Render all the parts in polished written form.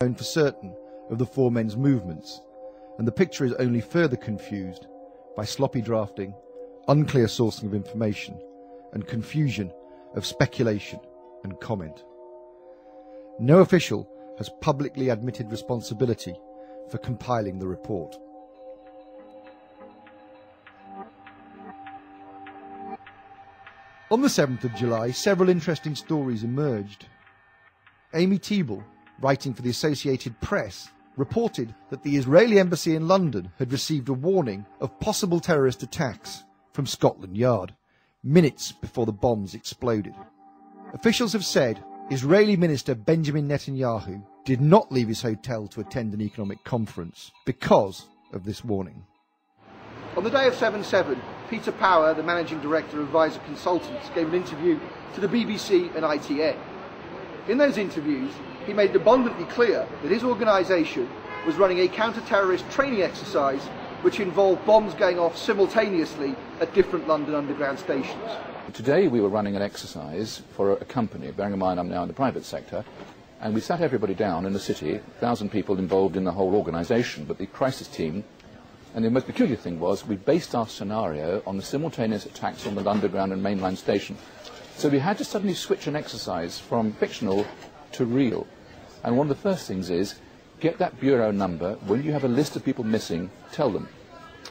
known for certain of the four men's movements, and the picture is only further confused by sloppy drafting, unclear sourcing of information, and confusion of speculation and comment. No official has publicly admitted responsibility for compiling the report. On the 7th of July, several interesting stories emerged. Amy Teeble, writing for the Associated Press, reported that the Israeli embassy in London had received a warning of possible terrorist attacks from Scotland Yard, minutes before the bombs exploded. Officials have said Israeli Minister Benjamin Netanyahu did not leave his hotel to attend an economic conference because of this warning. On the day of 7/7, Peter Power, the managing director of Visor Consultants, gave an interview to the BBC and ITN. In those interviews, he made abundantly clear that his organisation was running a counter-terrorist training exercise which involved bombs going off simultaneously at different London Underground stations. Today we were running an exercise for a company, bearing in mind I'm now in the private sector, and we sat everybody down in the city, 1,000 people involved in the whole organisation, but the crisis team, and the most peculiar thing was we based our scenario on the simultaneous attacks on the Underground and mainline station. So we had to suddenly switch an exercise from fictional to real. And one of the first things is, get that bureau number. When you have a list of people missing, tell them.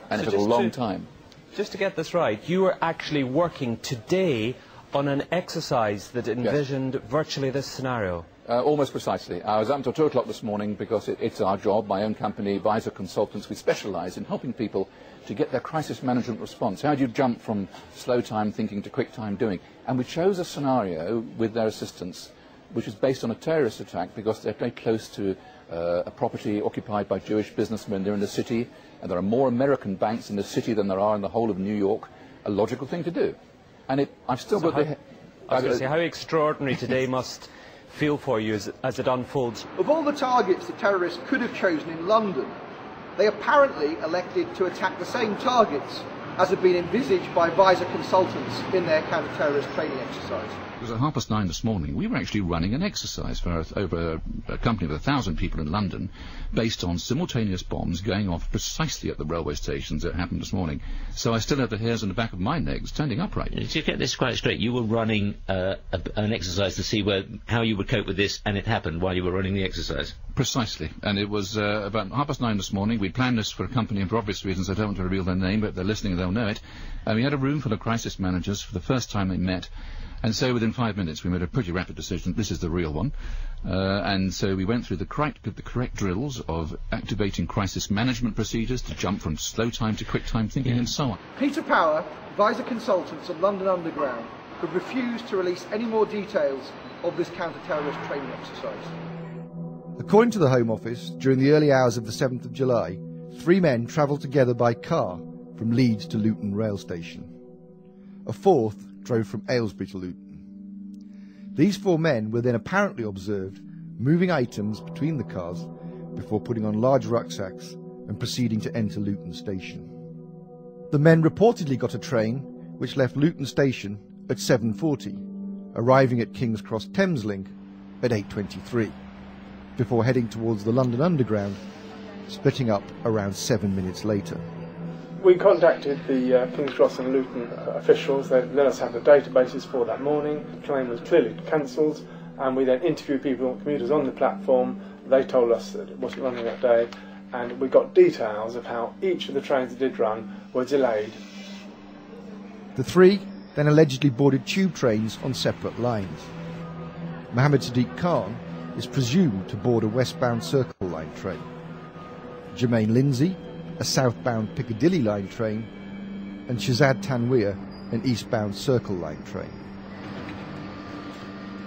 And so it took a long time. Just to get this right, you were actually working today on an exercise that envisioned virtually this scenario. Almost precisely. I was up until 2 o'clock this morning because it's our job, my own company, Visor Consultants. We specialise in helping people to get their crisis management response. How do you jump from slow time thinking to quick time doing? And we chose a scenario with their assistance which is based on a terrorist attack because they're very close to a property occupied by Jewish businessmen. They're in the city, and there are more American banks in the city than there are in the whole of New York. A logical thing to do. And I've still got the... I was going to say, how extraordinary today must feel for you as it unfolds. Of all the targets the terrorists could have chosen in London, they apparently elected to attack the same targets as had been envisaged by Visor Consultants in their counter-terrorist training exercise. It was at 9:30 this morning. We were actually running an exercise for over a company of 1,000 people in London based on simultaneous bombs going off precisely at the railway stations that happened this morning. So I still have the hairs on the back of my neck standing upright. To get this quite straight, you were running an exercise to see how you would cope with this, and it happened while you were running the exercise? Precisely. And it was about 9:30 this morning. We planned this for a company, and for obvious reasons I don't want to reveal their name, but if they're listening they'll know it. We had a room full of crisis managers for the first time they met. And so within 5 minutes we made a pretty rapid decision. This is the real one. And so we went through the correct drills of activating crisis management procedures to jump from slow time to quick time thinking and so on. Peter Power, Visor Consultants and London Underground have refused to release any more details of this counter-terrorist training exercise. According to the Home Office, during the early hours of the 7th of July, 3 men travelled together by car from Leeds to Luton rail station. A fourth drove from Aylesbury to Luton. These 4 men were then apparently observed moving items between the cars before putting on large rucksacks and proceeding to enter Luton station. The men reportedly got a train which left Luton station at 7:40, arriving at King's Cross Thameslink at 8:23, before heading towards the London Underground, splitting up around 7 minutes later. We contacted the King's Cross and Luton officials. They let us have the databases for that morning. The train was clearly cancelled, and we then interviewed commuters on the platform. They told us that it wasn't running that day, and we got details of how each of the trains that did run were delayed. The 3 then allegedly boarded tube trains on separate lines. Mohammed Sadiq Khan is presumed to board a westbound Circle Line train. Jermaine Lindsay, a southbound Piccadilly Line train, and Shazad Tanweer, an eastbound Circle Line train.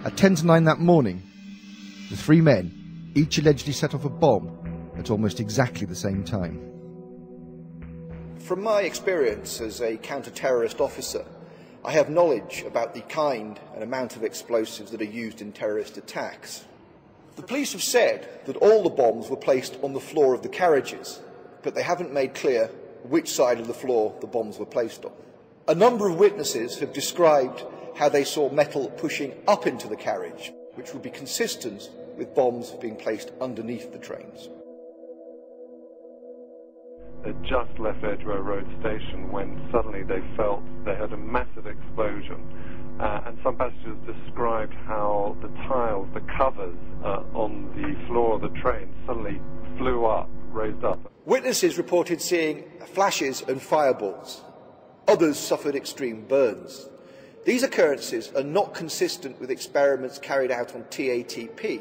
At 10 to 9 that morning, the 3 men each allegedly set off a bomb at almost exactly the same time. From my experience as a counter-terrorist officer, I have knowledge about the kind and amount of explosives that are used in terrorist attacks. The police have said that all the bombs were placed on the floor of the carriages, but they haven't made clear which side of the floor the bombs were placed on. A number of witnesses have described how they saw metal pushing up into the carriage, which would be consistent with bombs being placed underneath the trains. They just left Edgware Road station when suddenly they felt they had a massive explosion. And some passengers described how the tiles, the covers on the floor of the train suddenly flew up, raised up. Witnesses reported seeing flashes and fireballs. Others suffered extreme burns. These occurrences are not consistent with experiments carried out on TATP.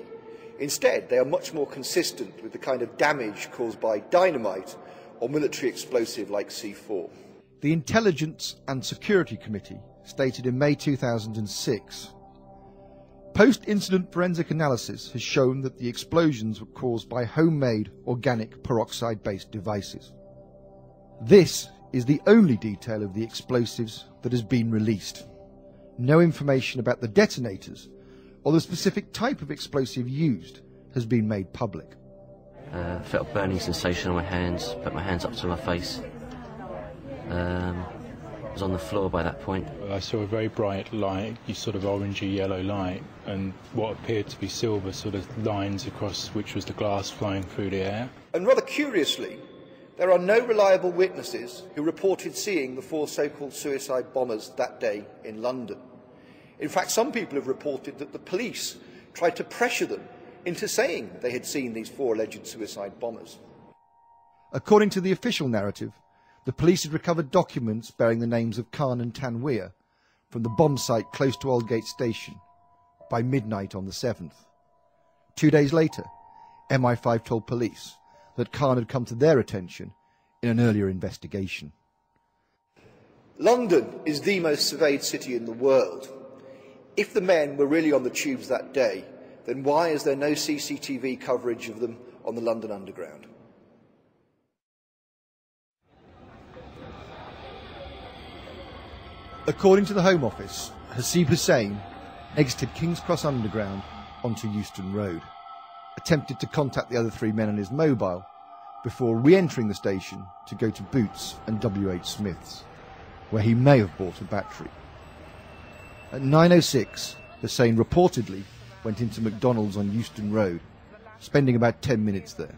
Instead, they are much more consistent with the kind of damage caused by dynamite or military explosive like C4. The Intelligence and Security Committee stated in May 2006, post-incident forensic analysis has shown that the explosions were caused by homemade organic peroxide-based devices. This is the only detail of the explosives that has been released. No information about the detonators or the specific type of explosive used has been made public. I felt a burning sensation on my hands, put my hands up to my face. I was on the floor by that point. I saw a very bright light, sort of orangey yellow light, and what appeared to be silver sort of lines across which was the glass flying through the air. And rather curiously, there are no reliable witnesses who reported seeing the 4 so-called suicide bombers that day in London. In fact, some people have reported that the police tried to pressure them into saying they had seen these 4 alleged suicide bombers. According to the official narrative, the police had recovered documents bearing the names of Khan and Tanweer from the bomb site close to Aldgate Station by midnight on the 7th. 2 days later, MI5 told police that Khan had come to their attention in an earlier investigation. London is the most surveyed city in the world. If the men were really on the tubes that day, then why is there no CCTV coverage of them on the London Underground? According to the Home Office, Hasib Hussain exited King's Cross Underground onto Euston Road, attempted to contact the other 3 men on his mobile before re-entering the station to go to Boots and WH Smith's, where he may have bought a battery. At 9:06, Hussain reportedly went into McDonald's on Euston Road, spending about 10 minutes there.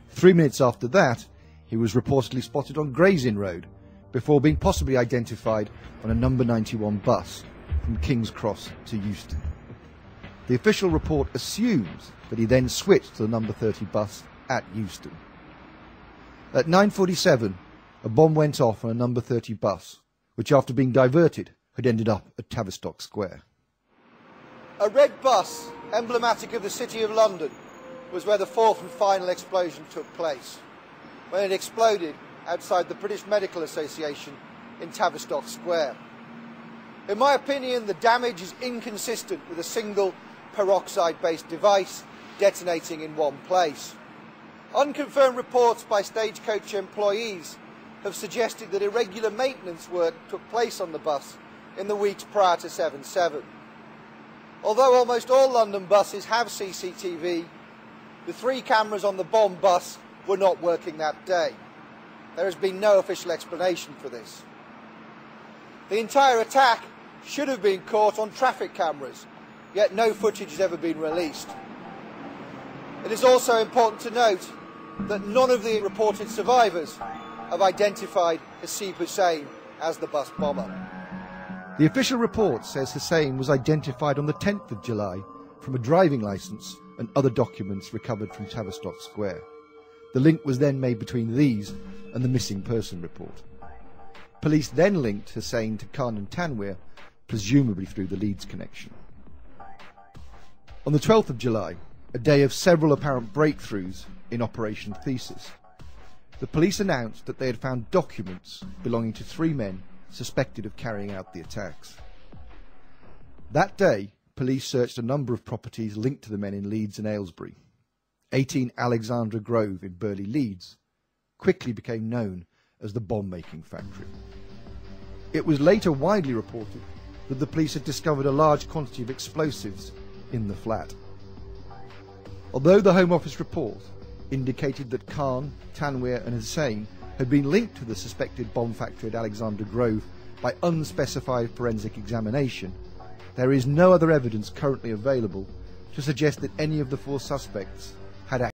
3 minutes after that, he was reportedly spotted on Gray's Inn Road, before being possibly identified on a number 91 bus from King's Cross to Euston. The official report assumes that he then switched to the number 30 bus at Euston. At 9:47, a bomb went off on a number 30 bus, which after being diverted had ended up at Tavistock Square. A red bus, emblematic of the City of London, was where the 4th and final explosion took place, when it exploded outside the British Medical Association in Tavistock Square. In my opinion, the damage is inconsistent with a single peroxide-based device detonating in one place. Unconfirmed reports by Stagecoach employees have suggested that irregular maintenance work took place on the bus in the weeks prior to 7/7. Although almost all London buses have CCTV, the 3 cameras on the bomb bus were not working that day. There has been no official explanation for this. The entire attack should have been caught on traffic cameras, yet no footage has ever been released. It is also important to note that none of the reported survivors have identified Hasib Hussain as the bus bomber. The official report says Hussain was identified on the 10th of July from a driving licence and other documents recovered from Tavistock Square. The link was then made between these and the missing person report. Police then linked Hussain to Khan and Tanweer, presumably through the Leeds connection. On the 12th of July, a day of several apparent breakthroughs in Operation Thesis, the police announced that they had found documents belonging to 3 men suspected of carrying out the attacks. That day, police searched a number of properties linked to the men in Leeds and Aylesbury. 18 Alexandra Grove in Burley, Leeds, quickly became known as the bomb-making factory. It was later widely reported that the police had discovered a large quantity of explosives in the flat. Although the Home Office report indicated that Khan, Tanweer and Hussain had been linked to the suspected bomb factory at Alexandra Grove by unspecified forensic examination, There is no other evidence currently available to suggest that any of the 4 suspects had